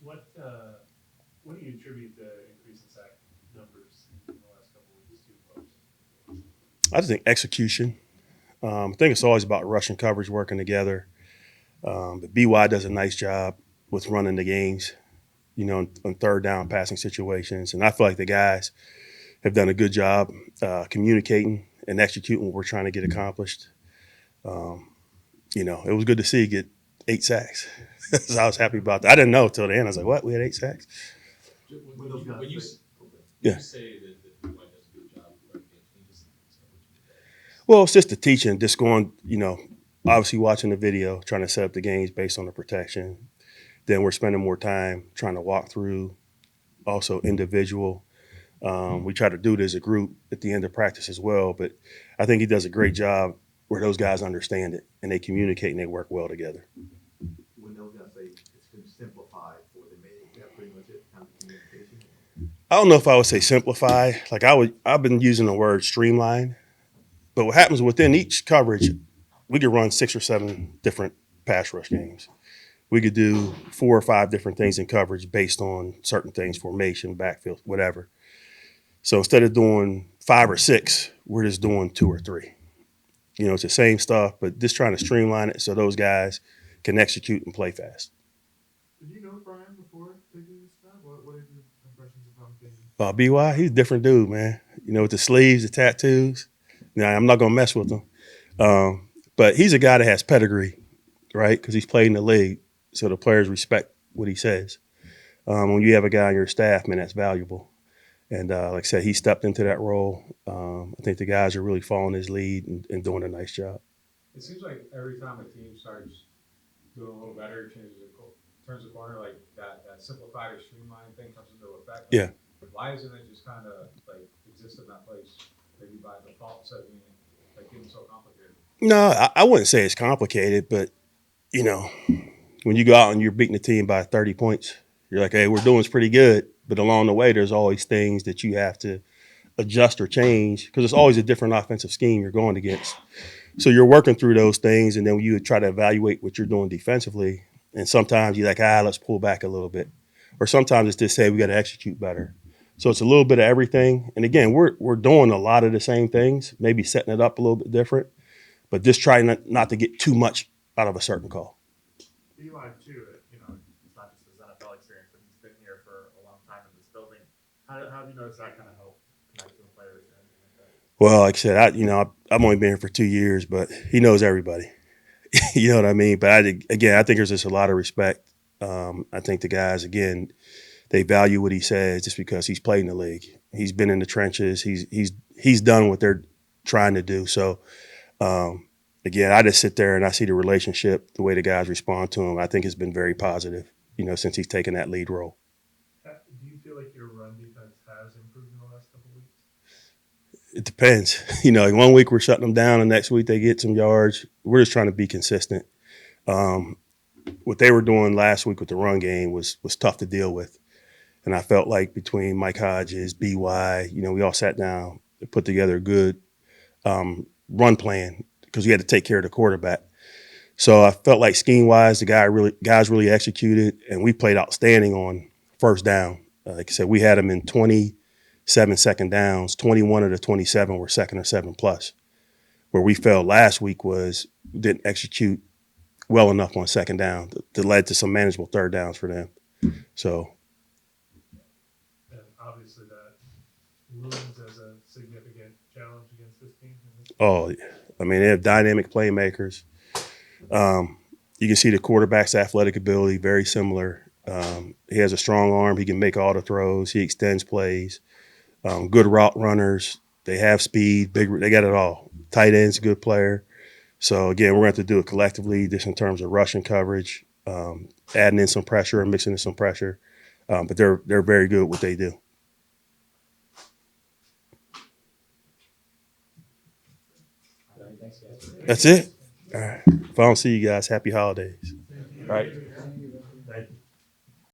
What do you attribute the increase in sack numbers in the last couple of weeks to, folks? I just think execution. I think it's always about rushing coverage, working together. But BY does a nice job with running the games, on third down passing situations. And I feel like the guys have done a good job communicating and executing what we're trying to get accomplished. Um, it was good to see get 8 sacks. So I was happy about that. I didn't know till the end. I was like, "What? We had 8 sacks?" When those guys when Yeah. you say that White does a good job of running games, can you just explain what you mean by that? Well, it's just the teaching, just going, obviously watching the video, trying to set up the games based on the protection. Then we're spending more time trying to walk through also individual. We try to do it as a group at the end of practice as well, but I think he does a great job where those guys understand it and they communicate and they work well together. When those guys say it's going to simplify for them, is that pretty much it? Kind of communication. I don't know if I would say simplify. Like I've been using the word streamline, but what happens within each coverage, we could run 6 or 7 different pass rush games. We could do 4 or 5 different things in coverage based on certain things, formation, backfield, whatever. So instead of doing 5 or 6, we're just doing 2 or 3. It's the same stuff, but just trying to streamline it so those guys can execute and play fast. Did you know Brian before taking this job? What are your impressions of him being? BY, he's a different dude, man. With the sleeves, the tattoos. Now, I'm not going to mess with him. But he's a guy that has pedigree, right? Because he's played in the league. So the players respect what he says. When you have a guy on your staff, man, that's valuable. And like I said, he stepped into that role. I think the guys are really following his lead and doing a nice job. It seems like every time a team starts doing a little better, turns the corner, like that simplified or streamlined thing comes into effect. Yeah. Why isn't it just kind of like exist in that place, maybe by default, instead of being like getting so complicated? No, I wouldn't say it's complicated, but you know, when you go out and you're beating the team by 30 points, you're like, hey, we're doing this pretty good. But along the way, there's always things that you have to adjust or change because it's always a different offensive scheme you're going against. So you're working through those things, and then you try to evaluate what you're doing defensively. And sometimes you're like, let's pull back a little bit. Or sometimes it's just say we got to execute better. So it's a little bit of everything. And again, we're doing a lot of the same things, maybe setting it up a little bit different, but just trying not to get too much out of a certain call. Eli too, it's not just his NFL experience, but he's been here for a long time in this building. How do you notice that kind of help connect to the players or anything like that? Well, like I said, I've only been here for 2 years, but he knows everybody. You know what I mean? But I think there's just a lot of respect. I think the guys, again, they value what he says just because he's played in the league. He's been in the trenches. He's done what they're trying to do. So, again, I just sit there and I see the relationship, the way the guys respond to him. I think it's been very positive, since he's taken that lead role. Do you feel like your run defense has improved in the last couple of weeks? It depends. Like 1 week we're shutting them down, and next week they get some yards. We're just trying to be consistent. What they were doing last week with the run game was tough to deal with. And I felt like between Mike Hodges, BY, we all sat down and put together a good run plan because we had to take care of the quarterback. So I felt like scheme-wise, guys really executed, and we played outstanding on first down. Like I said, we had them in 27 second downs. 21 of the 27 were second or 7+. Where we failed last week was didn't execute well enough on second down that led to some manageable third downs for them. So. And obviously that looms as a significant challenge against this team. Oh, I mean, they have dynamic playmakers. You can see the quarterback's athletic ability, very similar. He has a strong arm. He can make all the throws. He extends plays. Good route runners. They have speed. They got it all. Tight end's a good player. So, again, we're going to have to do it collectively just in terms of rushing coverage, adding in some pressure and mixing in some pressure. But they're very good at what they do. Thanks, guys. That's it. All right. If I don't see you guys, happy holidays. All right.